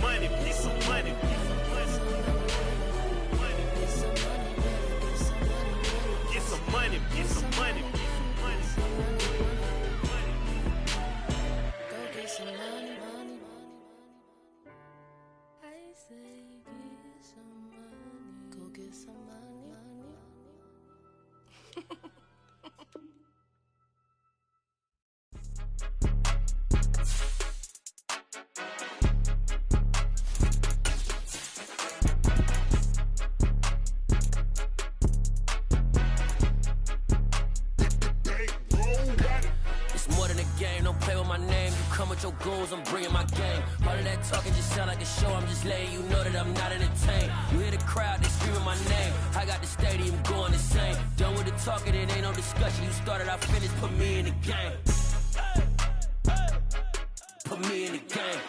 money, get some money, get some money. Get some money, get some money, get some money. Go get some money, money. I say get some money. Go get some money, money. Your goals, I'm bringing my game. All of that talking just sound like a show. I'm just letting you know that I'm not entertained. You hear the crowd, they screaming my name. I got the stadium going insane. Done with the talking, it ain't no discussion. You started, I finished, put me in the game. Put me in the game.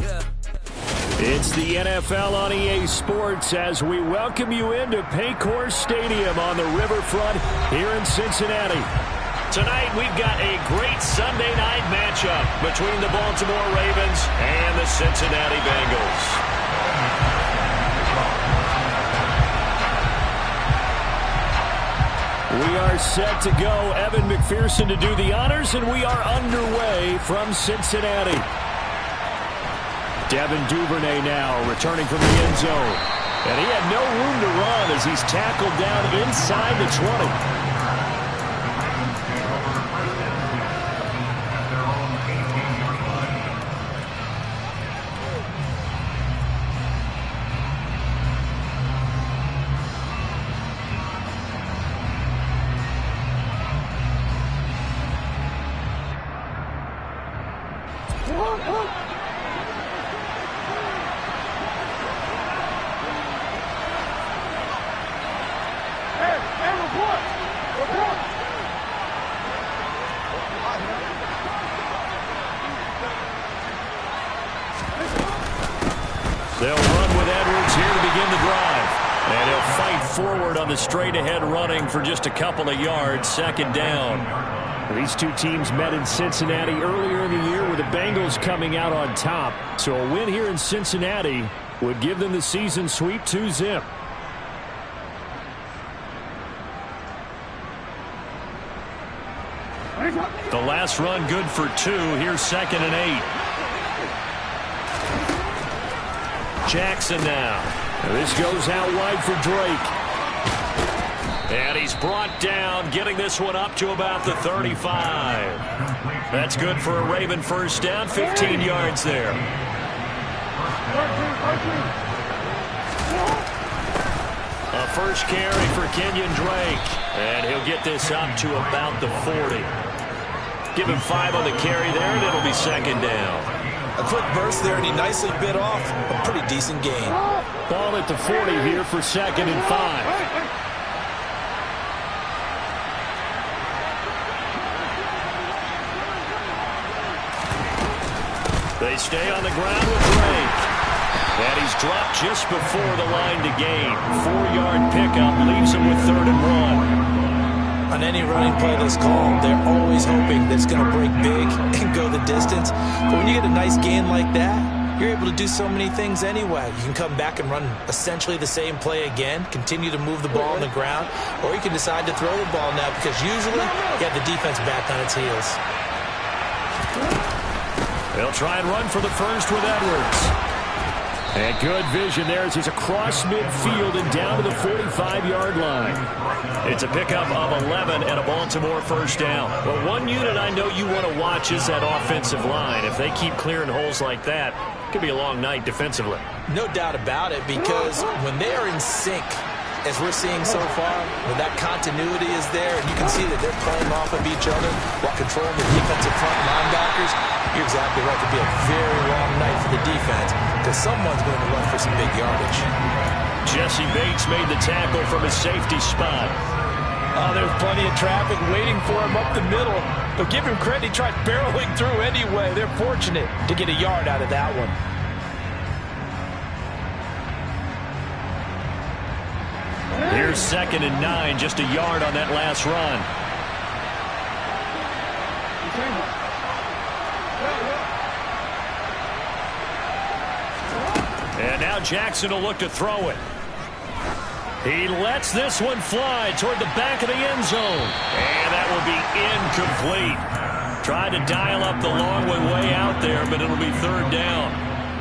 Yeah. It's the NFL on EA Sports as we welcome you into Paycor Stadium on the riverfront here in Cincinnati. Tonight, we've got a great Sunday night matchup between the Baltimore Ravens and the Cincinnati Bengals. We are set to go. Evan McPherson to do the honors, and we are underway from Cincinnati. Devin Duvernay now returning from the end zone. And he had no room to run as he's tackled down inside the 20. They'll run with Edwards here to begin the drive. And he'll fight forward on the straight-ahead running for just a couple of yards, second down. These two teams met in Cincinnati earlier in the year with the Bengals coming out on top. So a win here in Cincinnati would give them the season sweep 2-zip. The last run good for 2. Here's 2nd and 8. Jackson now. This goes out wide for Drake. And he's brought down, getting this one up to about the 35. That's good for a Raven first down, 15 yards there. A first carry for Kenyon Drake. And he'll get this up to about the 40. Give him 5 on the carry there, and it'll be second down. A quick burst there, and he nicely bit off a pretty decent gain. Ball at the 40 here for 2nd and 5. They stay on the ground with Drake. And he's dropped just before the line to gain. 4-yard pickup leaves him with 3rd and 1. On any running play that's called, they're always hoping that it's going to break big and go the distance. But when you get a nice gain like that, you're able to do so many things anyway. You can come back and run essentially the same play again, continue to move the ball on the ground, or you can decide to throw the ball now because usually you have the defense back on its heels. They'll try and run for the first with Edwards. And good vision there as he's across midfield and down to the 45-yard line. It's a pickup of 11 and a Baltimore first down. Well, one unit I know you want to watch is that offensive line. If they keep clearing holes like that, it could be a long night defensively. No doubt about it, because when they are in sync, as we're seeing so far, when that continuity is there, and you can see that they're playing off of each other while controlling the defensive front linebackers, you're exactly right. It could be a very long night for the defense because someone's going to run for some big yardage. Jesse Bates made the tackle from his safety spot. Oh, there's plenty of traffic waiting for him up the middle. But give him credit, he tried barreling through anyway. They're fortunate to get a yard out of that one. Here's 2nd and 9, just a yard on that last run. And now Jackson will look to throw it. He lets this one fly toward the back of the end zone. And that will be incomplete. Tried to dial up the long one way out there, but it'll be third down.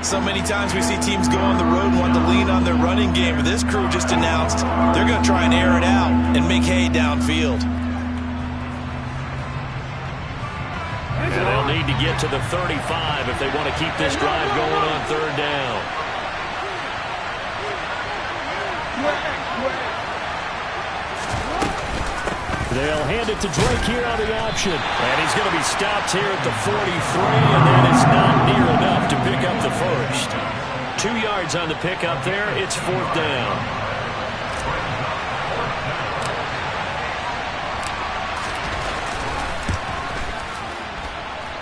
So many times we see teams go on the road and want to lean on their running game. But this crew just announced they're going to try and air it out and make hay downfield. And they'll need to get to the 35 if they want to keep this drive going on third down. They'll hand it to Drake here on the option. And he's going to be stopped here at the 43, and that is not near enough to pick up the first. 2 yards on the pickup there. It's fourth down.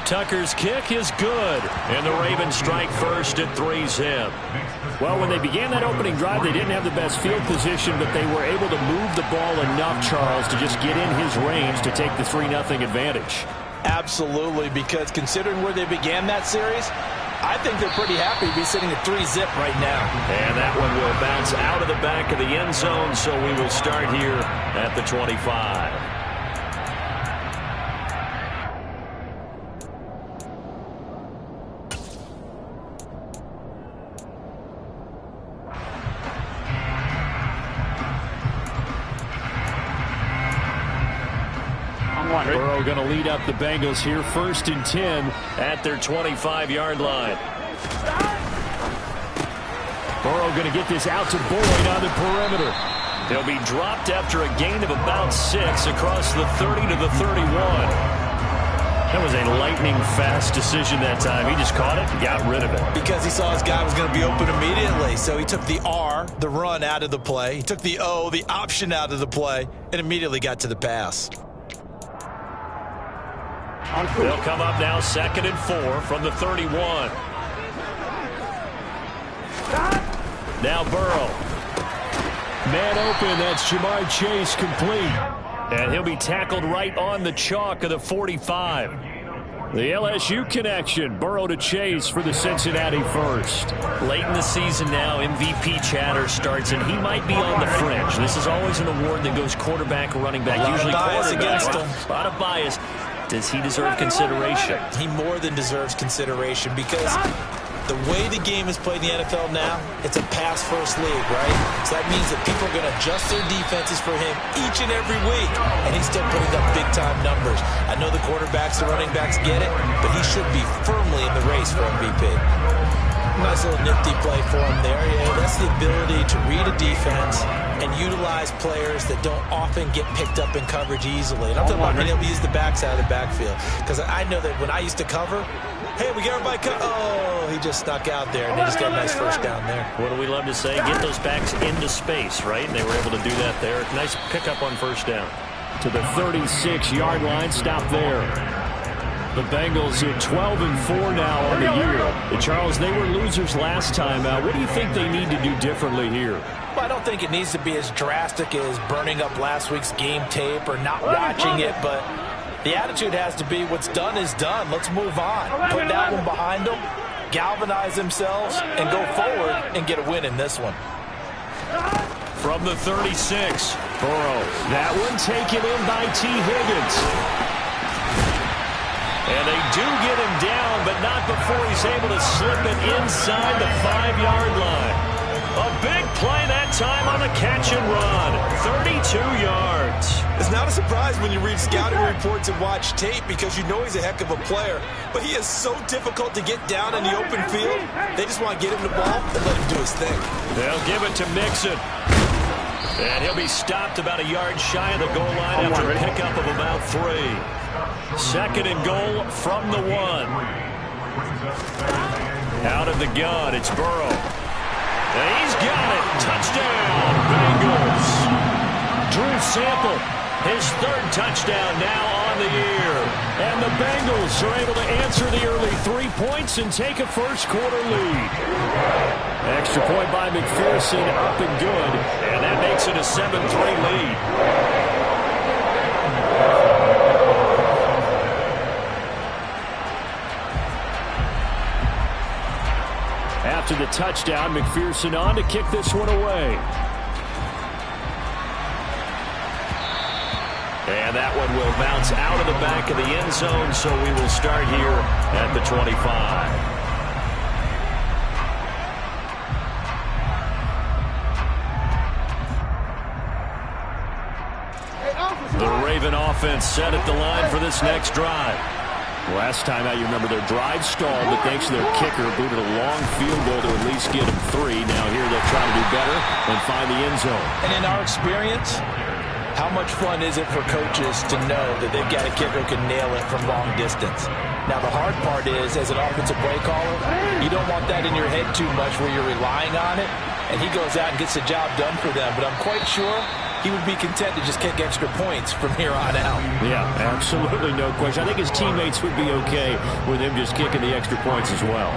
Tucker's kick is good, and the Ravens strike first at 3-zip. Well, when they began that opening drive, they didn't have the best field position, but they were able to move the ball enough, Charles, to just get in his range to take the 3-0 advantage. Absolutely, because considering where they began that series, I think they're pretty happy to be sitting at 3-zip right now. And that one will bounce out of the back of the end zone, so we will start here at the 25. Burrow going to lead up the Bengals here, 1st and 10 at their 25-yard line. Burrow going to get this out to Boyd on the perimeter. He'll be dropped after a gain of about 6 across the 30 to the 31. That was a lightning-fast decision that time. He just caught it and got rid of it. Because he saw his guy was going to be open immediately. So he took the R, the run, out of the play. He took the O, the option, out of the play, and immediately got to the pass. They'll come up now 2nd and 4 from the 31. Now Burrow. Man open, that's Jamar Chase, complete. And he'll be tackled right on the chalk of the 45. The LSU connection, Burrow to Chase for the Cincinnati first. Late in the season now, MVP chatter starts, and he might be on the fringe. This is always an award that goes quarterback or running back. Usually quarterback. A lot of bias. Does he deserve consideration? He more than deserves consideration because the way the game is played in the NFL now, it's a pass-first league, right? So that means that people are going to adjust their defenses for him each and every week, and he's still putting up big-time numbers. I know the quarterbacks and running backs get it, but he should be firmly in the race for MVP. Nice little nifty play for him there. Yeah, that's the ability to read a defense and utilize players that don't often get picked up in coverage easily. And I'm talking about being able to use the backs out of the backfield. Because I know that when I used to cover, hey, we got everybody oh, he just snuck out there, and he just got a nice first down there. What do we love to say? Get those backs into space, right? And they were able to do that there. Nice pickup on first down. To the 36-yard line, stop there. The Bengals at 12 and 4 now on the year. And Charles, they were losers last time out. What do you think they need to do differently here? Well, I don't think it needs to be as drastic as burning up last week's game tape or not watching it, but the attitude has to be what's done is done. Let's move on. Put that one behind them, galvanize themselves, and go forward and get a win in this one. From the 36, Burrow. That one taken in by T. Higgins. And they do get him down, but not before he's able to slip it inside the 5-yard line. A big play that time on the catch and run. 32 yards. It's not a surprise when you read scouting reports and watch tape because you know he's a heck of a player. But he is so difficult to get down in the open field. They just want to get him the ball and let him do his thing. They'll give it to Mixon. And he'll be stopped about a yard shy of the goal line after a pickup of about 3. 2nd and goal from the 1. Out of the gun, it's Burrow. And he's got it. Touchdown, Bengals. Drew Sample, his 3rd touchdown now on the year. And the Bengals are able to answer the early 3 points and take a first-quarter lead. Extra point by McPherson, up and good. And that makes it a 7-3 lead. After the touchdown, McPherson on to kick this one away. And that one will bounce out of the back of the end zone, so we will start here at the 25. The Raven offense set at the line for this next drive. Last time out, you remember their drive stalled, but thanks to their kicker, booted a long field goal to at least get them 3. Now here they'll try to do better and find the end zone. And in our experience, how much fun is it for coaches to know that they've got a kicker who can nail it from long distance? Now, the hard part is, as an offensive play caller, you don't want that in your head too much where you're relying on it, and he goes out and gets the job done for them. But I'm quite sure he would be content to just kick extra points from here on out. Yeah, absolutely no question. I think his teammates would be okay with him just kicking the extra points as well.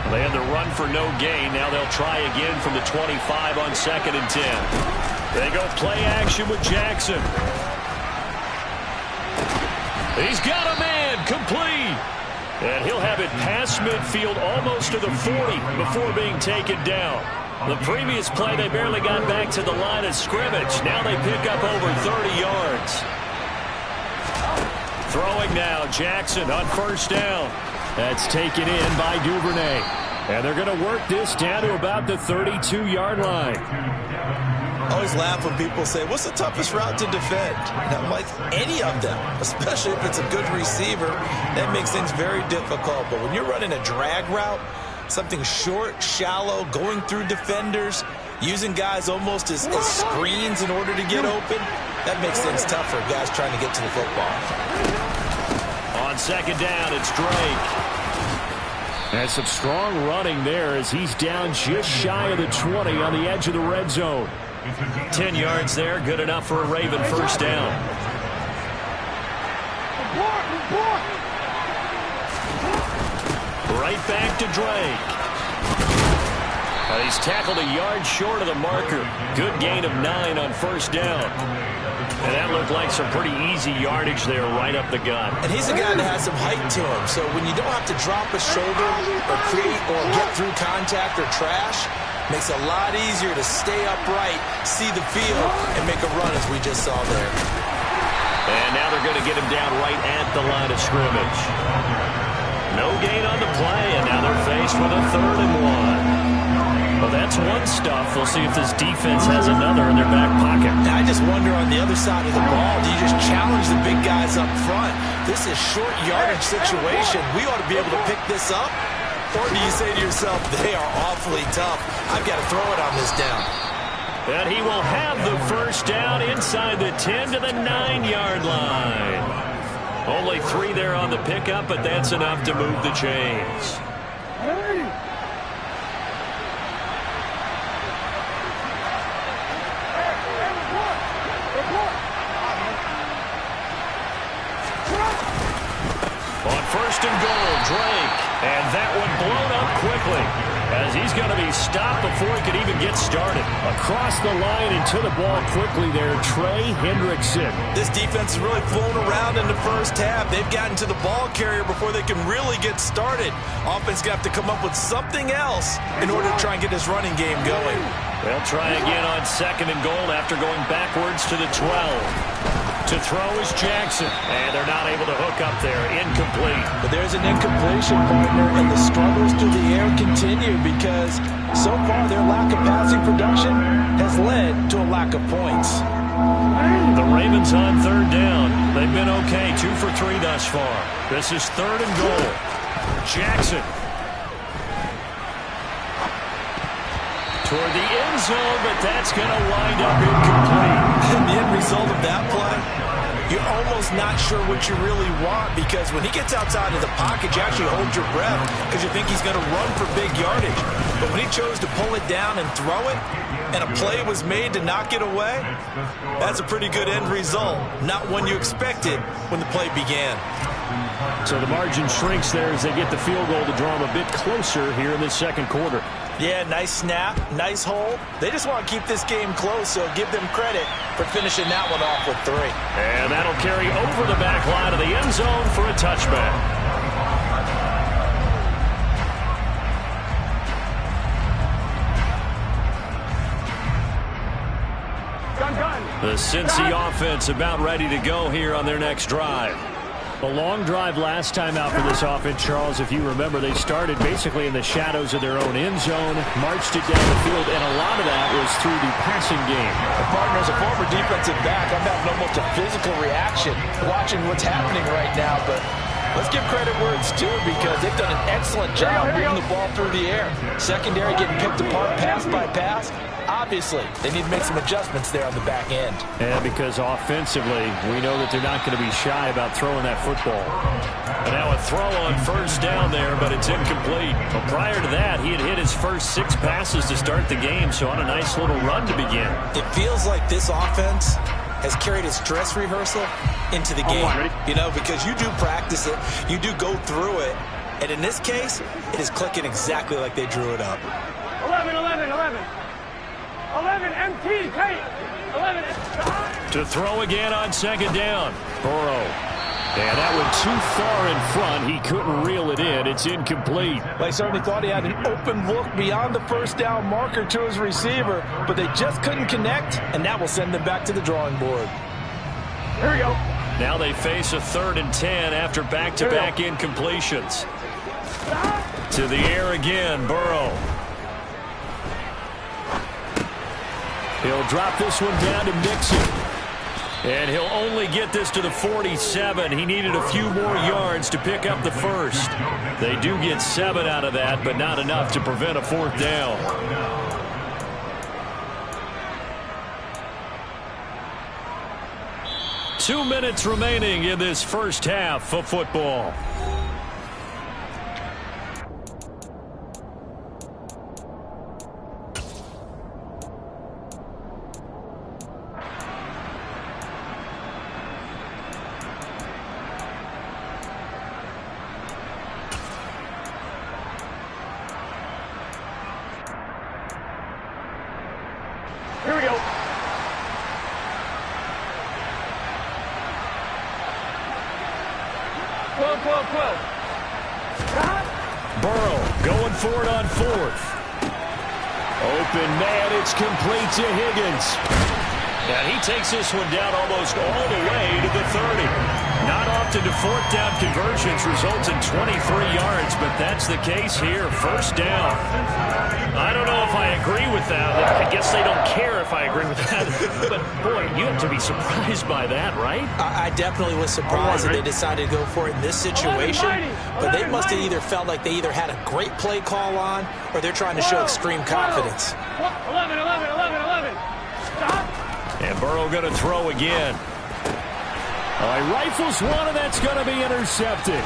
They had the run for no gain. Now they'll try again from the 25 on 2nd and 10. They go play action with Jackson. He's got a man, complete. And he'll have it past midfield almost to the 40 before being taken down. The previous play, they barely got back to the line of scrimmage. Now they pick up over 30 yards. Throwing now, Jackson on 1st down. That's taken in by Duvernay. And they're going to work this down to about the 32-yard line. I always laugh when people say, what's the toughest route to defend? And I'm like, any of them, especially if it's a good receiver. That makes things very difficult. But when you're running a drag route, something short, shallow, going through defenders, using guys almost as screens in order to get open, that makes things tough for guys trying to get to the football. On 2nd down, it's Drake. And some strong running there as he's down just shy of the 20 on the edge of the red zone. 10 yards there, good enough for a Raven 1st down. Right back to Drake. He's tackled a yard short of the marker. Good gain of 9 on 1st down. And that looked like some pretty easy yardage there right up the gut. And he's a guy that has some height to him. So when you don't have to drop a shoulder or create or get through contact or trash, makes it a lot easier to stay upright, see the field, and make a run as we just saw there. And now they're going to get him down right at the line of scrimmage. No gain on the play, and now they're faced with a 3rd and 1. Well, that's one stuff. We'll see if this defense has another in their back pocket. And I just wonder on the other side of the ball, do you just challenge the big guys up front? This is short yardage situation. We ought to be able to pick this up. Or do you say to yourself, they are awfully tough. I've got to throw it on this down. And he will have the 1st down inside the 10 to the 9-yard line. Only 3 there on the pickup, but that's enough to move the chains. On 1st and goal, Drake. And that one blown up quickly as he's going to be stopped before he could even get started. Across the line and to the ball quickly there, Trey Hendrickson. This defense has really flown around in the 1st half. They've gotten to the ball carrier before they can really get started. Offense going to have to come up with something else in order to try and get this running game going. They'll try again on 2nd and goal after going backwards to the 12. To throw is Jackson, and they're not able to hook up there. Incomplete. But there's an incompletion, partner, and the struggles through the air continue because so far their lack of passing production has led to a lack of points. The Ravens on 3rd down. They've been okay, 2 for 3 thus far. This is 3rd and goal. Jackson. Toward the end zone, but that's going to wind up incomplete. And the end result of that play, you're almost not sure what you really want because when he gets outside of the pocket, you actually hold your breath because you think he's going to run for big yardage. But when he chose to pull it down and throw it, and a play was made to knock it away, that's a pretty good end result. Not one you expected when the play began. So the margin shrinks there as they get the field goal to draw them a bit closer here in the 2nd quarter. Yeah, nice snap, nice hold. They just want to keep this game close, so give them credit for finishing that one off with 3. And that'll carry over the back line of the end zone for a touchback. The Cincy offense about ready to go here on their next drive. A long drive last time out for this offense, Charles. If you remember, they started basically in the shadows of their own end zone, marched it down the field, and a lot of that was through the passing game. Partner, as a former defensive back, I'm having almost a physical reaction watching what's happening right now, but let's give credit where it's due because they've done an excellent job moving the ball through the air. Secondary getting picked apart pass by pass. Obviously, they need to make some adjustments there on the back end. And because offensively, we know that they're not going to be shy about throwing that football. And now a throw on first down there, but it's incomplete. Well, prior to that, he had hit his first 6 passes to start the game, so on a nice little run to begin. It feels like this offense has carried its dress rehearsal into the game. You know, because you do practice it, you do go through it, and in this case, it is clicking exactly like they drew it up. 11, 11, 11. 11 MT, tight. 11. To throw again on second down. Burrow. And that went too far in front. He couldn't reel it in. It's incomplete. They certainly thought he had an open look beyond the first down marker to his receiver, but they just couldn't connect, and that will send them back to the drawing board. Here we go. Now they face a 3rd and 10 after back-to-back incompletions. To the air again, Burrow. He'll drop this one down to Mixon. And he'll only get this to the 47. He needed a few more yards to pick up the first. They do get 7 out of that, but not enough to prevent a 4th down. Two minutes remaining in this first half of football. Here we go. 12, 12, 12. Burrow going for it on 4th. Open man, it's complete to Higgins. And he takes this one down almost all the way to the 30. Not often do 4th down conversions result in 23 yards, but that's the case here. First down. I don't know if I agree with that. I guess they don't care if I agree with that. But, boy, you have to be surprised by that, right? I definitely was surprised that they decided to go for it in this situation, but they must have either felt like they either had a great play call on or they're trying to show extreme confidence. 11, 11, 11, 11. Stop. And Burrow going to throw again. He rifles one, and that's going to be intercepted.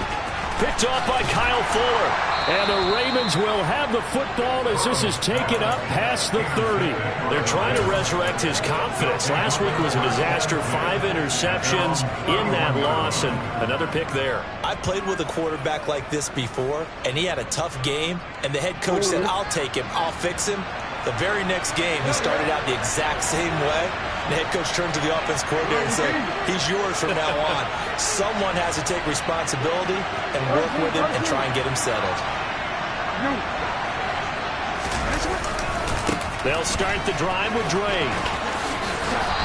Picked off by Kyle Fuller. And the Ravens will have the football as this is taken up past the 30. They're trying to resurrect his confidence. Last week was a disaster. 5 interceptions in that loss, and another pick there. I played with a quarterback like this before, and he had a tough game, and the head coach said, I'll take him, I'll fix him. The very next game, he started out the exact same way. The head coach turned to the offense coordinator and said, he's yours from now on. Someone has to take responsibility and work with him and try and get him settled. They'll start the drive with Drake.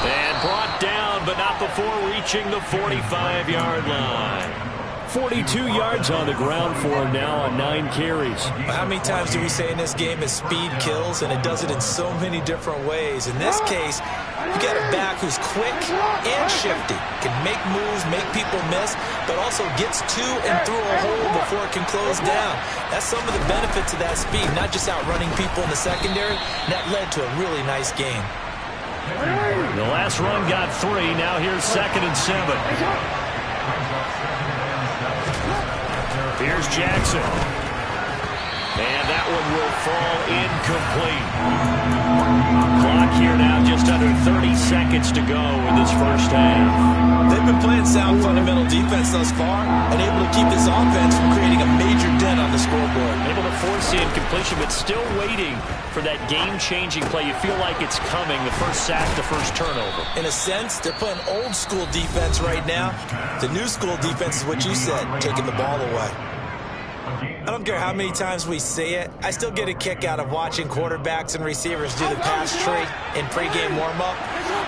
And brought down, but not before reaching the 45-yard line. 42 yards on the ground for him now on 9 carries. How many times do we say in this game is speed kills, and it does it in so many different ways. In this case, you got a back who's quick and shifty, can make moves, make people miss, but also gets to and through a hole before it can close down. That's some of the benefits of that speed, not just outrunning people in the secondary. That led to a really nice game. The last run got 3. Now here's 2nd and 7. Here's Jackson. And that one will fall incomplete. Clock here now just under 30 seconds to go in this first half. They've been been playing sound fundamental defense thus far and able to keep this offense from creating a major dent on the scoreboard. Able to force the incompletion, but still waiting for that game-changing play. You feel like it's coming, the first sack, the first turnover. In a sense, they're playing old school defense right now. The new school defense is what you said, taking the ball away. I don't care how many times we see it, I still get a kick out of watching quarterbacks and receivers do the pass tree in pregame warm-up.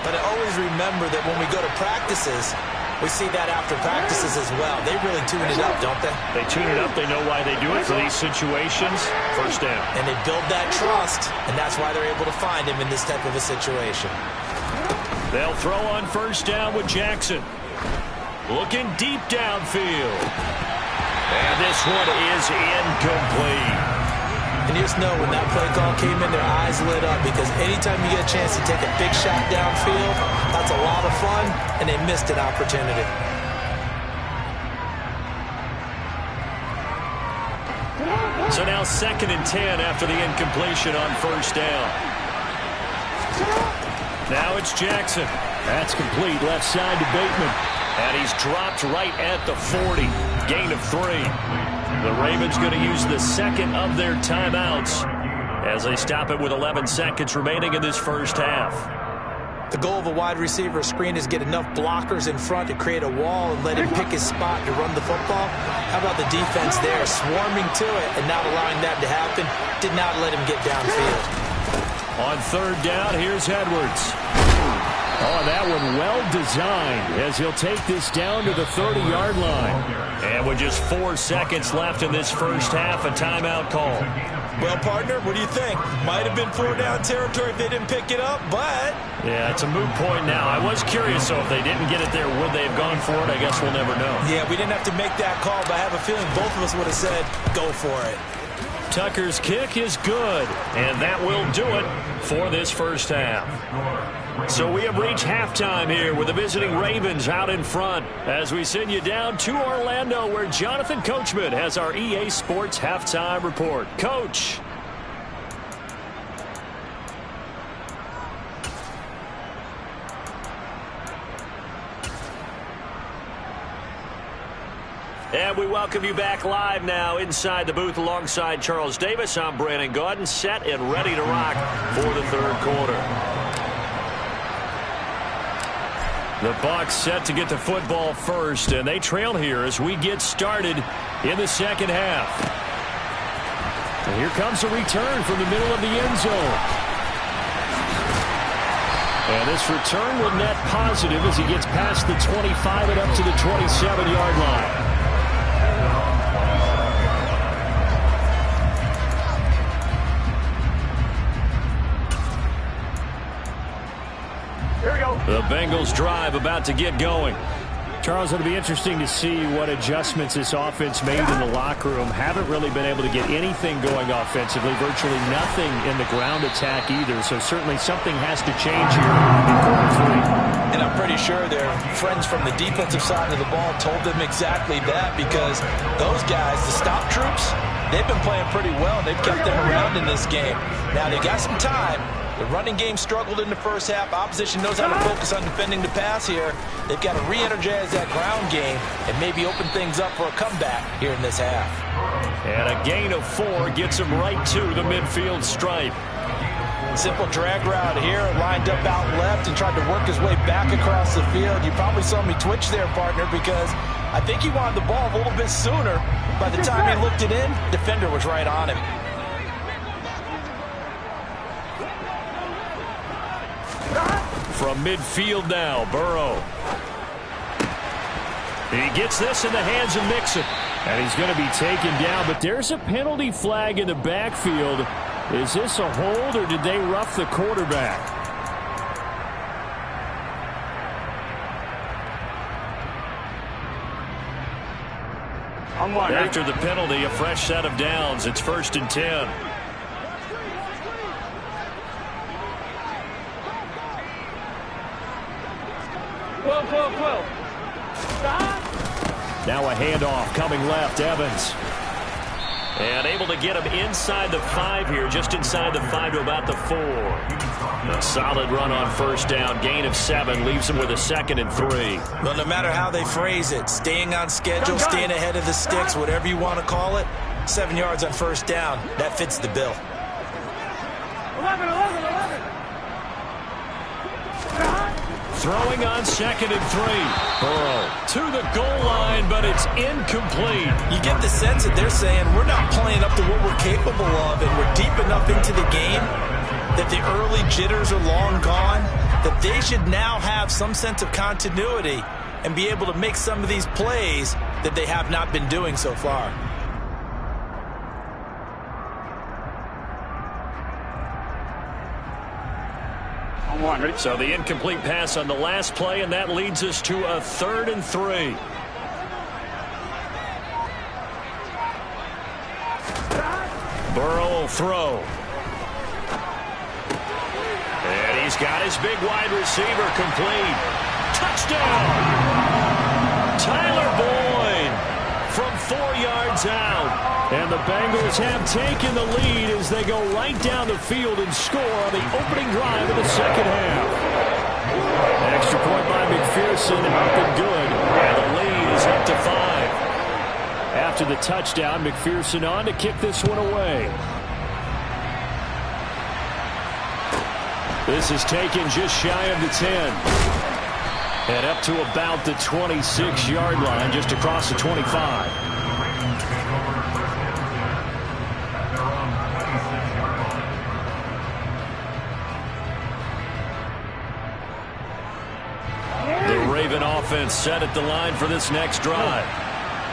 But I always remember that when we go to practices, we see that after practices as well. They really tune it up, don't they? They tune it up. They know why they do it for these situations. First down. And they build that trust, and that's why they're able to find him in this type of a situation. They'll throw on first down with Jackson. Looking deep downfield. And this one is incomplete. And you just know when that play call came in, their eyes lit up, because anytime you get a chance to take a big shot downfield, that's a lot of fun, and they missed an opportunity. So now 2nd and 10 after the incompletion on first down. Now it's Jackson. That's complete, left side to Bateman. And he's dropped right at the 40. Gain of 3. The Ravens going to use the second of their timeouts as they stop it with 11 seconds remaining in this first half. The goal of a wide receiver screen is get enough blockers in front to create a wall and let him pick his spot to run the football. How about the defense there, swarming to it and not allowing that to happen? Did not let him get downfield. On third down, here's Edwards. Oh, that one well designed as he'll take this down to the 30-yard line. And with just 4 seconds left in this first half, a timeout call. Well, partner, what do you think? Might have been 4-down territory if they didn't pick it up, but... Yeah, it's a moot point now. I was curious, so if they didn't get it there, would they have gone for it? I guess we'll never know. Yeah, we didn't have to make that call, but I have a feeling both of us would have said, go for it. Tucker's kick is good, and that will do it for this first half. So we have reached halftime here with the visiting Ravens out in front as we send you down to Orlando, where Jonathan Coachman has our EA Sports halftime report. Coach. And we welcome you back live now inside the booth alongside Charles Davis. I'm Brandon Gaudin, set and ready to rock for the third quarter. The Bucs set to get the football first, and they trail here as we get started in the second half. And here comes a return from the middle of the end zone. And this return will net positive as he gets past the 25 and up to the 27-yard line. The Bengals drive about to get going. Charles, it'll be interesting to see what adjustments this offense made in the locker room. Haven't really been able to get anything going offensively, virtually nothing in the ground attack either. So certainly something has to change here in quarter 3. And I'm pretty sure their friends from the defensive side of the ball told them exactly that, because those guys, the stop troops, they've been playing pretty well. They've kept them around in this game. Now they got some time. The running game struggled in the first half. Opposition knows how to focus on defending the pass here. They've got to re-energize that ground game and maybe open things up for a comeback here in this half. And a gain of 4 gets him right to the midfield stripe. Simple drag route here, lined up out left and tried to work his way back across the field. You probably saw me twitch there, partner, because I think he wanted the ball a little bit sooner. By the time he looked it in, defender was right on him. From midfield now, Burrow. He gets this in the hands of Mixon. And he's going to be taken down, but there's a penalty flag in the backfield. Is this a hold, or did they rough the quarterback? After the penalty, a fresh set of downs. It's 1st and 10. Now a handoff coming left, Evans. And able to get him inside the 5 here, just inside the 5 to about the 4. A solid run on first down. Gain of 7 leaves them with a 2nd and 3. Well, no matter how they phrase it, staying on schedule, staying ahead of the sticks, whatever you want to call it, 7 yards on first down, that fits the bill. 11. Throwing on 2nd and 3. Burrow to the goal line, but it's incomplete. You get the sense that they're saying we're not playing up to what we're capable of, and we're deep enough into the game that the early jitters are long gone, that they should now have some sense of continuity and be able to make some of these plays that they have not been doing so far. So the incomplete pass on the last play, and that leads us to a 3rd and 3. Burrow will throw. And he's got his big wide receiver complete. Touchdown! Tyler Boyd from 4 yards out. And the Bengals have taken the lead as they go right down the field and score on the opening drive of the second half. Extra point by McPherson, up and good. And the lead is up to 5. After the touchdown, McPherson on to kick this one away. This is taken just shy of the 10. And up to about the 26-yard line, just across the 25. Offense set at the line for this next drive.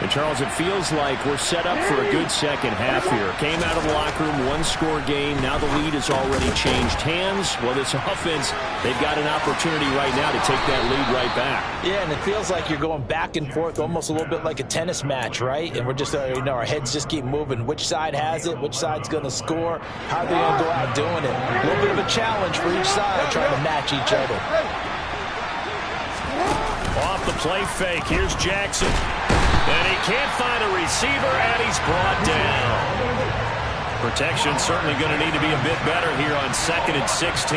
And Charles, it feels like we're set up for a good second half here. Came out of the locker room, 1-score game. Now the lead has already changed hands. Well, this offense, they've got an opportunity right now to take that lead right back. Yeah, and it feels like you're going back and forth, almost a little bit like a tennis match, right? And we're just, our heads just keep moving. Which side has it? Which side's going to score? How are they going to go out doing it? A little bit of a challenge for each side, trying to match each other. Off the play fake, here's Jackson. And he can't find a receiver, and he's brought down. Protection certainly going to need to be a bit better here on 2nd and 16.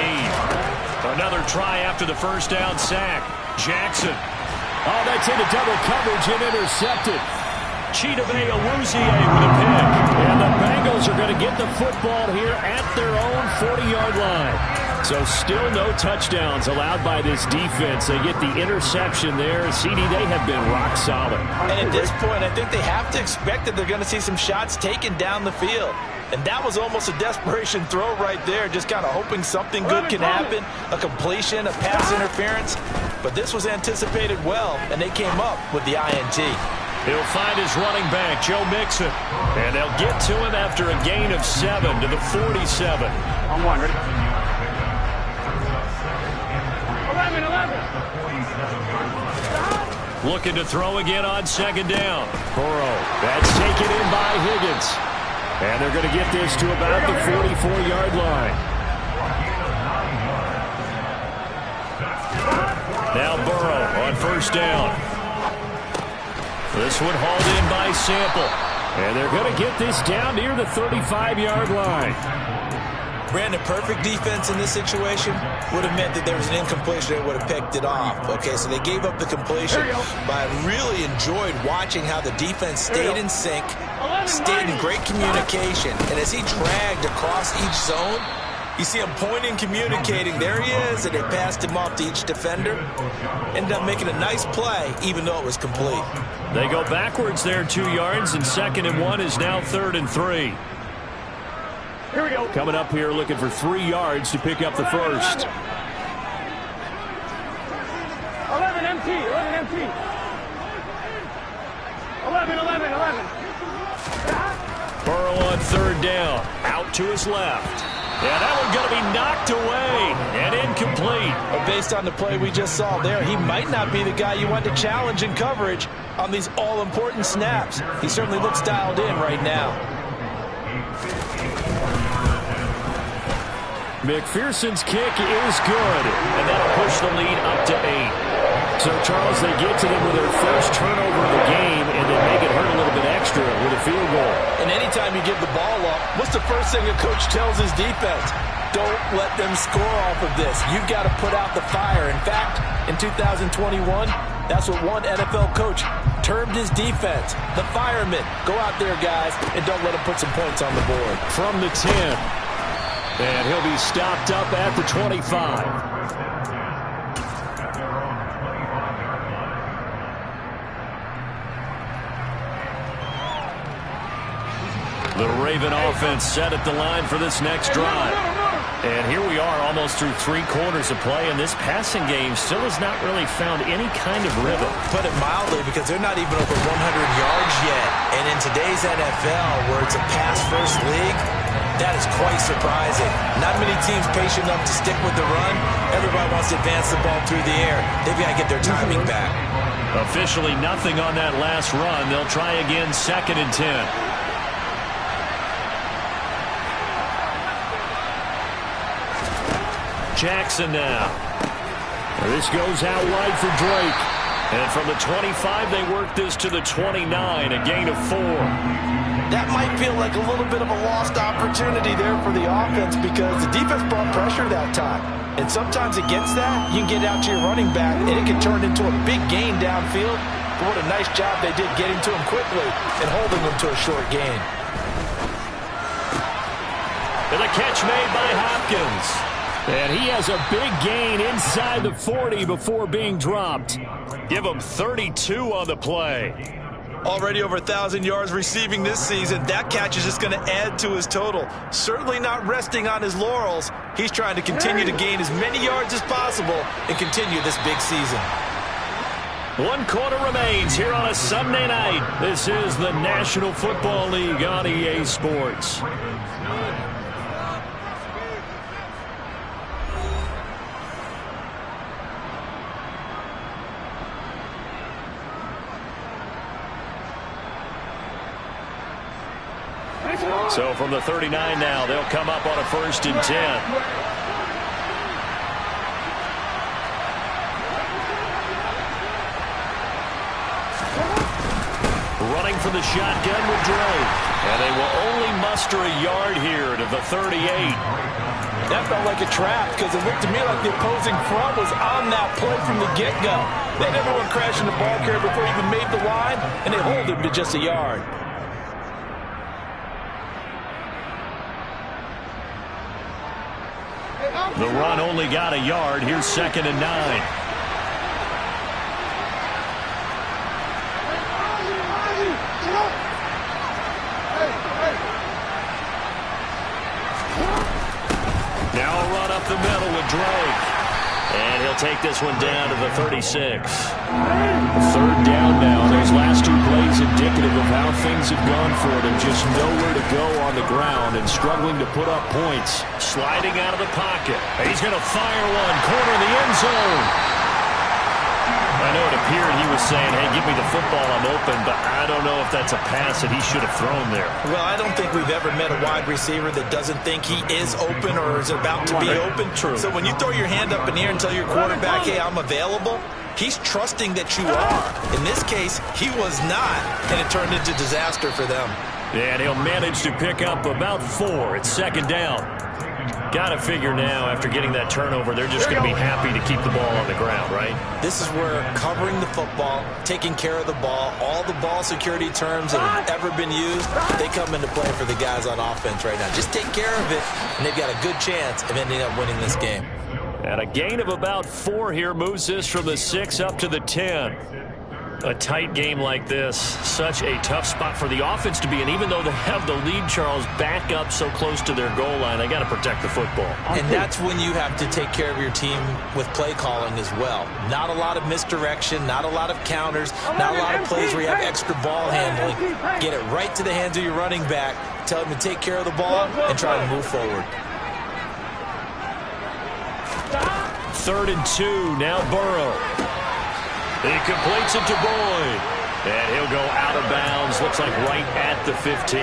Another try after the first down sack. Jackson. Oh, that's into double coverage and intercepted. Chidobe Awuzie with a pick. And the Bengals are going to get the football here at their own 40-yard line. So still no touchdowns allowed by this defense. They get the interception there. CD, they have been rock solid. And at this point, I think they have to expect that they're going to see some shots taken down the field. And that was almost a desperation throw right there, just kind of hoping something good can happen, a completion, a pass interference. But this was anticipated well, and they came up with the INT. He'll find his running back, Joe Mixon. And they'll get to him after a gain of 7 to the 47. On 1, ready? 11. Looking to throw again on 2nd down. Burrow. That's taken in by Higgins. And they're going to get this to about the 44-yard line. Now Burrow on first down. This one hauled in by Sample. And they're going to get this down near the 35-yard line. Brandon, perfect defense in this situation would have meant that there was an incompletion that would have picked it off. Okay, so they gave up the completion, but I really enjoyed watching how the defense stayed in sync, stayed in great communication, and as he dragged across each zone, you see him pointing, communicating. There he is, and they passed him off to each defender. Ended up making a nice play, even though it was complete. They go backwards there 2 yards, and 2nd and 1 is now 3rd and 3. Here we go. Coming up here looking for 3 yards to pick up the first. 11 empty. 11. Burrow on 3rd down. Out to his left. Yeah, that one's going to be knocked away and incomplete. But based on the play we just saw there, he might not be the guy you want to challenge in coverage on these all-important snaps. He certainly looks dialed in right now. McPherson's kick is good. And that'll push the lead up to 8. So, Charles, they get to them with their first turnover of the game, and they make it hurt a little bit extra with a field goal. And anytime you give the ball up, what's the first thing a coach tells his defense? don't let them score off of this. You've got to put out the fire. In fact, in 2021, that's what one NFL coach termed his defense, the firemen. Go out there, guys, and don't let them put some points on the board. From the 10. And he'll be stopped up at the 25. The Raven offense set at the line for this next drive. And here we are almost through 3 quarters of play, and this passing game still has not really found any kind of rhythm. Put it mildly, because they're not even over 100 yards yet. And in today's NFL, where it's a pass-first league, that is quite surprising. Not many teams patient enough to stick with the run. Everybody wants to advance the ball through the air. They've got to get their timing back. Officially nothing on that last run. They'll try again, 2nd and 10. Jackson now. This goes out wide for Drake. And from the 25, they work this to the 29, a gain of 4. That might feel like a little bit of a lost opportunity there for the offense, because the defense brought pressure that time. And sometimes against that, you can get out to your running back, and it can turn into a big gain downfield. But what a nice job they did getting to him quickly and holding him to a short gain. And the catch made by Hopkins. And he has a big gain inside the 40 before being dropped. Give him 32 on the play. Already over 1,000 yards receiving this season. That catch is just going to add to his total. Certainly not resting on his laurels. He's trying to continue to gain as many yards as possible and continue this big season. 1 quarter remains here on a Sunday night. This is the National Football League on EA Sports. So from the 39 now, they'll come up on a 1st and 10. Running for the shotgun with Drake. And they will only muster a yard here to the 38. That felt like a trap, because it looked to me like the opposing front was on that play from the get-go. They had everyone crashing the ball carrier before he even made the line, and they hold him to just a yard. The run only got a yard. Here's 2nd and 9. Now a run up the middle with Drake. And he'll take this one down to the 36. 3rd down now. Those last 2 plays indicative of how things have gone for them. Just nowhere to go on the ground and struggling to put up points. Sliding out of the pocket. He's going to fire one. Corner of the end zone. I know it appeared he was saying, hey, give me the football, I'm open, but I don't know if that's a pass that he should have thrown there. Well, I don't think we've ever met a wide receiver that doesn't think he is open or is about to be open. True. So when you throw your hand up in the air and tell your quarterback, hey, I'm available, he's trusting that you are. In this case, he was not, and it turned into disaster for them. And he'll manage to pick up about 4. It's 2nd down. Got to figure now, after getting that turnover, they're just going to be happy to keep the ball on the ground, right? This is where covering the football, taking care of the ball, all the ball security terms that have ever been used, they come into play for the guys on offense right now. Just take care of it, and they've got a good chance of ending up winning this game. And a gain of about 4 here moves this from the 6 up to the 10. A tight game like this, such a tough spot for the offense to be in. Even though they have the lead, Charles, back up so close to their goal line, they got to protect the football. And that's when you have to take care of your team with play calling as well. Not a lot of misdirection, not a lot of counters, not a lot of plays where you have extra ball handling. Get it right to the hands of your running back, tell him to take care of the ball, and try to move forward. 3rd and 2, now Burrow. He completes it to Boyd. And he'll go out of bounds, looks like right at the 15.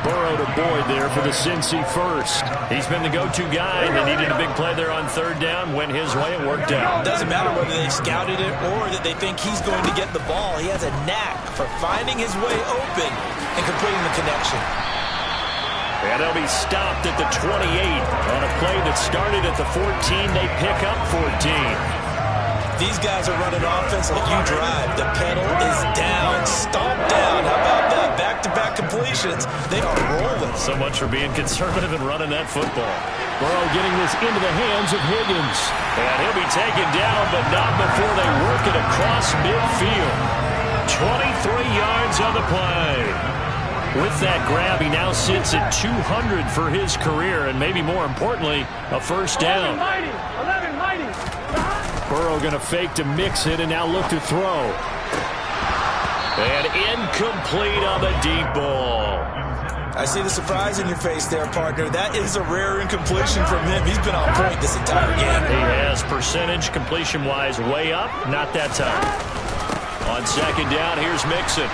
Burrow to Boyd there for the Cincy first. He's been the go-to guy. They needed a big play there on 3rd down. Went his way. It worked out. Doesn't matter whether they scouted it or that they think he's going to get the ball. He has a knack for finding his way open and completing the connection. And they'll be stopped at the 28 on a play that started at the 14. They pick up 14. These guys are running offense like you drive. The pedal is down, stomp down. How about that? Back-to-back completions. They are rolling. So much for being conservative and running that football. Burrow getting this into the hands of Higgins. And he'll be taken down, but not before they work it across midfield. 23 yards on the play. With that grab, he now sits at 200 for his career, and maybe more importantly, a first down. 11 mighty. Burrow going to fake to mix it and now look to throw. And incomplete on the deep ball. I see the surprise in your face there, partner. That is a rare incompletion from him. He's been on point this entire game. He has percentage completion-wise way up, not that time. On second down, here's Mixon.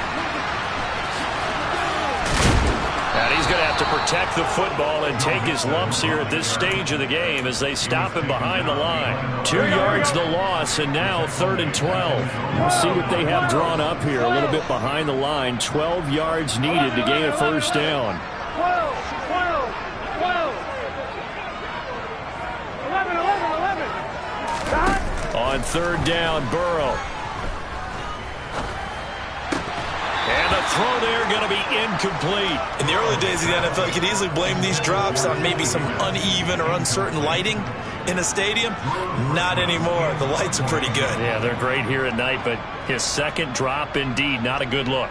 And he's going to have to protect the football and take his lumps here at this stage of the game as they stop him behind the line. 2 yards the loss, and now 3rd and 12. We'll see what they have drawn up here. A little bit behind the line. 12 yards needed to gain a first down. 12. 11. On 3rd down, Burrow. And the throw there going to be incomplete. In the early days of the NFL, you could easily blame these drops on maybe some uneven or uncertain lighting in a stadium. Not anymore. The lights are pretty good. Yeah, they're great here at night, but his second drop, indeed, not a good look.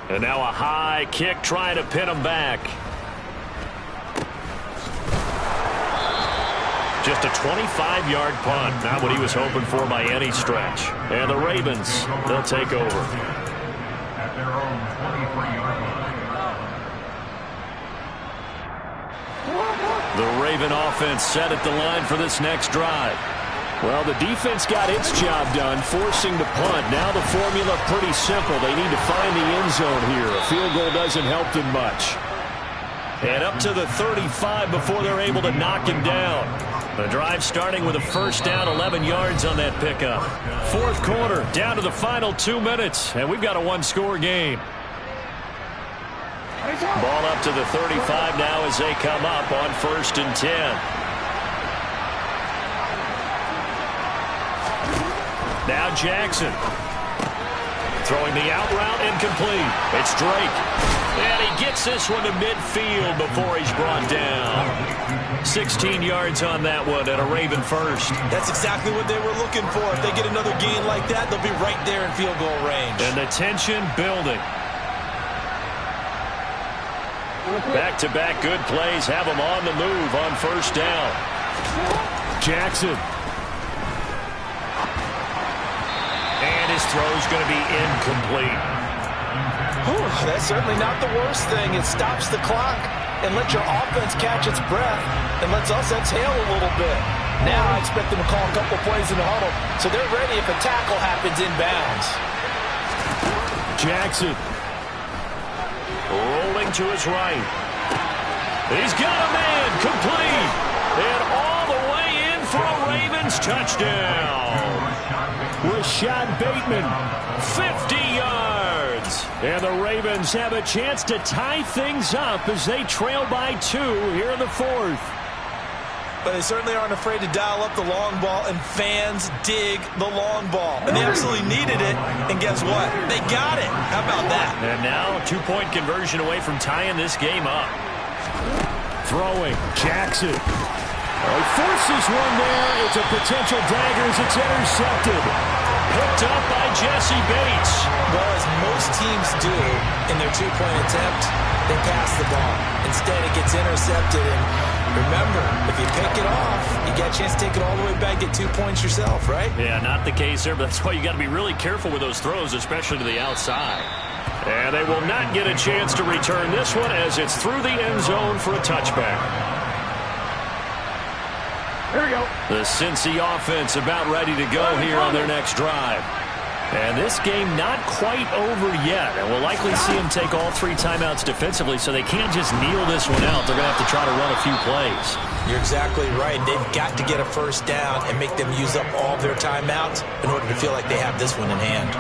And now a high kick trying to pin him back. Just a 25-yard punt. Not what he was hoping for by any stretch. And the Ravens, they'll take over. The Raven offense set at the line for this next drive. Well, the defense got its job done, forcing the punt. Now the formula pretty simple. They need to find the end zone here. A field goal doesn't help them much. And up to the 35 before they're able to knock him down. The drive starting with a first down, 11 yards on that pickup. 4th quarter, down to the final 2 minutes, and we've got a one-score game. Ball up to the 35 now as they come up on 1st and 10. Now Jackson. Throwing the out route, incomplete. It's Drake. And he gets this one to midfield before he's brought down. 16 yards on that one and a Raven first. That's exactly what they were looking for. If they get another gain like that, they'll be right there in field goal range. And the tension building. Back-to-back good plays have them on the move on first down. Jackson. And his throw's going to be incomplete. Whew, that's certainly not the worst thing. It stops the clock and lets your offense catch its breath and lets us exhale a little bit. Now I expect them to call a couple plays in the huddle so they're ready if a tackle happens inbounds. Jackson. Rolling to his right. He's got a man complete. And all the way in for a Ravens touchdown. Rashad Bateman. 50 yards. And the Ravens have a chance to tie things up as they trail by 2 here in the 4th. But they certainly aren't afraid to dial up the long ball, and fans dig the long ball. And they absolutely needed it, and guess what? They got it. How about that? And now a 2-point conversion away from tying this game up. Throwing, Jackson. He forces one there. It's a potential dagger as it's intercepted. Picked up by Jesse Bates. Well, as most teams do in their 2-point attempt, they pass the ball. Instead, it gets intercepted. And remember, if you pick it off, you get a chance to take it all the way back, get 2 points yourself, right? Yeah, not the case there, but that's why you got to be really careful with those throws, especially to the outside. And they will not get a chance to return this one as it's through the end zone for a touchback. Here we go. The Cincy offense about ready to go here on their next drive. And this game not quite over yet. And we'll likely see them take all 3 timeouts defensively, so they can't just kneel this one out. They're going to have to try to run a few plays. You're exactly right. They've got to get a first down and make them use up all their timeouts in order to feel like they have this one in hand.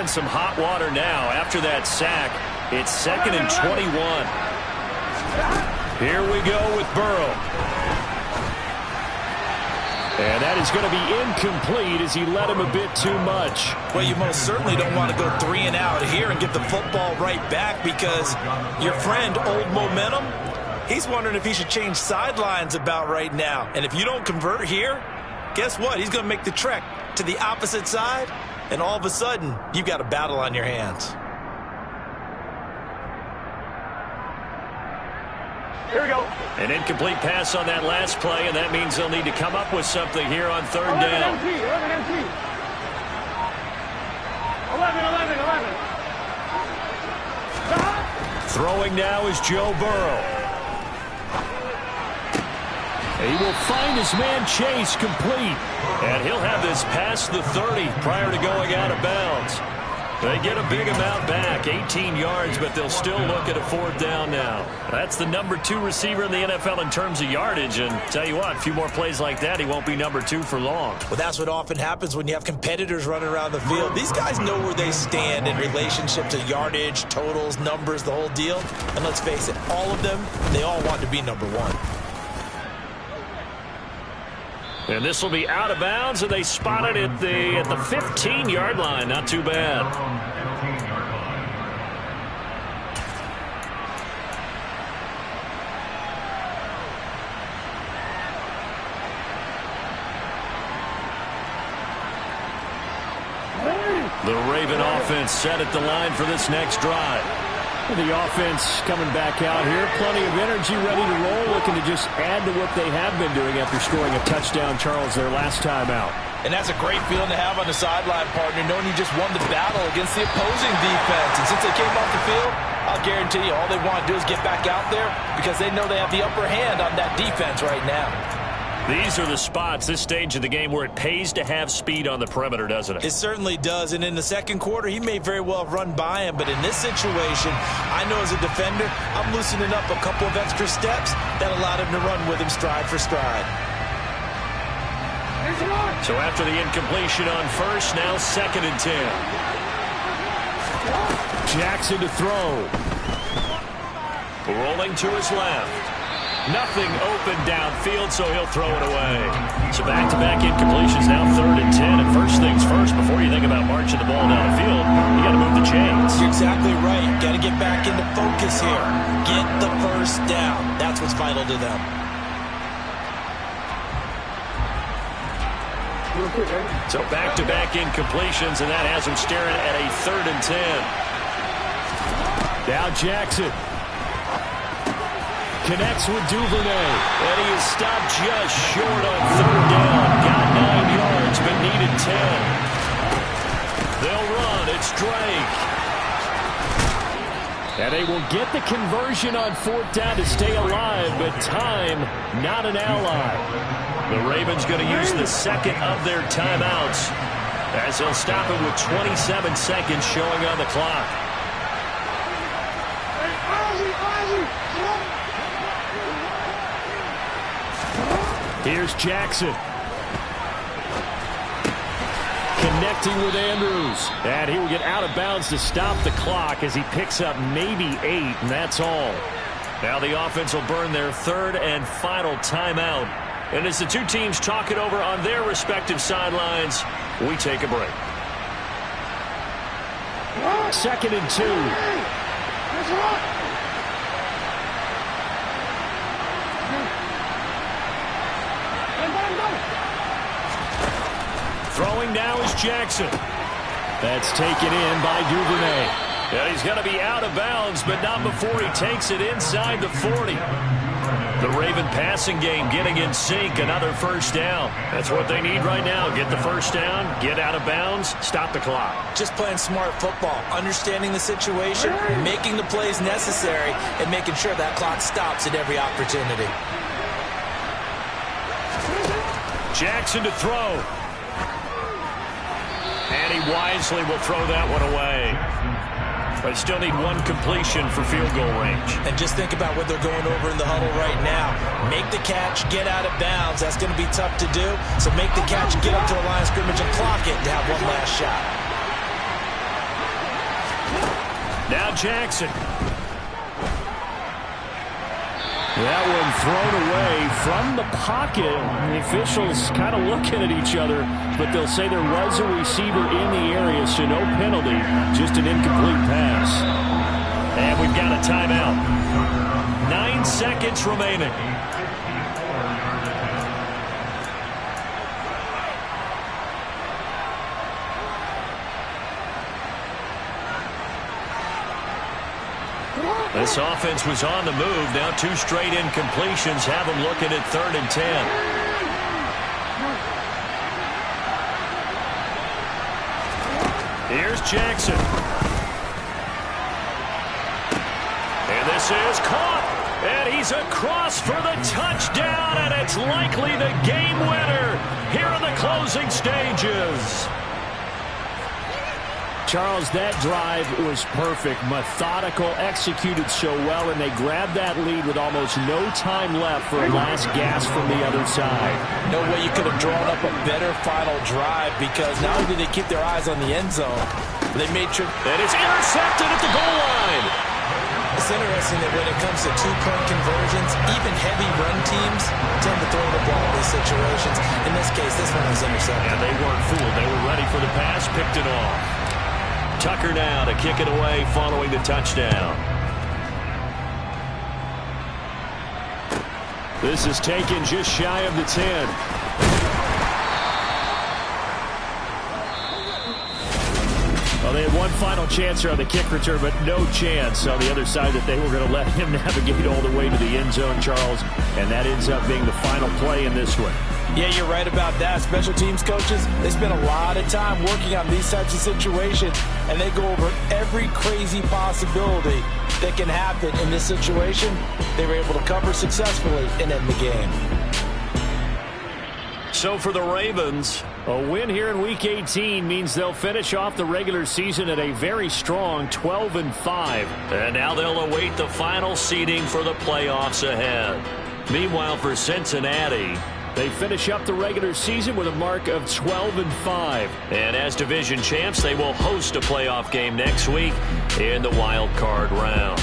in some hot water now after that sack. It's 2nd and 21. Here we go with Burrow. And that is going to be incomplete as he led him a bit too much. Well, you most certainly don't want to go 3 and out here and get the football right back, because your friend, Old Momentum, he's wondering if he should change sidelines about right now. And if you don't convert here, guess what? He's going to make the trek to the opposite side, and all of a sudden, you've got a battle on your hands. Here we go. An incomplete pass on that last play, and that means they'll need to come up with something here on 3rd down. 11 MT. 11. Throwing now is Joe Burrow. He will find his man Chase complete. And he'll have this past the 30 prior to going out of bounds. They get a big amount back, 18 yards, but they'll still look at a 4th down now. That's the number 2 receiver in the NFL in terms of yardage. And tell you what, a few more plays like that, he won't be number 2 for long. Well, that's what often happens when you have competitors running around the field. These guys know where they stand in relationship to yardage, totals, numbers, the whole deal. And let's face it, all of them, they all want to be number 1. And this will be out of bounds, and they spot it at the 15-yard line. Not too bad. The Raven offense set at the line for this next drive. The offense coming back out here. Plenty of energy, ready to roll, looking to just add to what they have been doing after scoring a touchdown, Charles, their last time out. And that's a great feeling to have on the sideline, partner, knowing you just won the battle against the opposing defense. And since they came off the field, I'll guarantee you all they want to do is get back out there, because they know they have the upper hand on that defense right now. These are the spots, this stage of the game, where it pays to have speed on the perimeter, doesn't it? It certainly does. And in the second quarter, he may very well have run by him. But in this situation, I know as a defender, I'm loosening up a couple of extra steps that allowed him to run with him stride for stride. So after the incompletion on 1st, now 2nd and 10. Jackson to throw. Rolling to his left. Nothing open downfield, so he'll throw it away. So back-to-back incompletions, now 3rd and 10. And first things first, before you think about marching the ball down the field, you got to move the chains. You're exactly right. Got to get back into focus here. Get the first down. That's what's vital to them. So back-to-back incompletions, and that has him staring at a 3rd and 10. Now Jackson. Connects with Duvernay. And he is stopped just short on 3rd down. Got 9 yards, but needed 10. They'll run. It's Drake. And they will get the conversion on 4th down to stay alive, but time, not an ally. The Ravens going to use the 2nd of their timeouts, as they'll stop it with 27 seconds showing on the clock. Here's Jackson. Connecting with Andrews. And he will get out of bounds to stop the clock as he picks up maybe 8, and that's all. Now the offense will burn their 3rd and final timeout. And as the two teams talk it over on their respective sidelines, we take a break. 2nd and 2. Throwing now is Jackson. That's taken in by Duvernay. And he's going to be out of bounds, but not before he takes it inside the 40. The Raven passing game getting in sync, another 1st down. That's what they need right now. Get the 1st down, get out of bounds, stop the clock. Just playing smart football, understanding the situation, making the plays necessary, and making sure that clock stops at every opportunity. Jackson to throw. And he wisely will throw that one away. But still need one completion for field goal range. And just think about what they're going over in the huddle right now. Make the catch, get out of bounds. That's going to be tough to do. So make the catch, get up to the line of scrimmage, and clock it to have one last shot. Now Jackson. That one thrown away from the pocket. The officials kind of looking at each other, but they'll say there was a receiver in the area, so no penalty, just an incomplete pass. And we've got a timeout. 9 seconds remaining. This offense was on the move. Now 2 straight incompletions have them looking at 3rd and 10. Here's Jackson. And this is caught. And he's across for the touchdown. And it's likely the game winner here in the closing stages. Charles, that drive was perfect, methodical, executed so well, and they grabbed that lead with almost no time left for a last gasp from the other side. No way you could have drawn up a better final drive, because not only did they keep their eyes on the end zone, they made sure. And it's intercepted at the goal line. It's interesting that when it comes to 2-point conversions, even heavy run teams tend to throw the ball in these situations. In this case, this one was intercepted. And they weren't fooled. They were ready for the pass, picked it off. Tucker now to kick it away following the touchdown. This is taken just shy of the 10. Well, they had one final chance here on the kick return, but no chance on the other side that they were going to let him navigate all the way to the end zone, Charles, and that ends up being the final play in this one. Yeah, you're right about that. Special teams coaches, they spend a lot of time working on these types of situations, and they go over every crazy possibility that can happen in this situation. They were able to cover successfully and end the game. So for the Ravens, a win here in Week 18 means they'll finish off the regular season at a very strong 12-5. And now they'll await the final seeding for the playoffs ahead. Meanwhile, for Cincinnati, they finish up the regular season with a mark of 12-5. And as division champs, they will host a playoff game next week in the wild card round.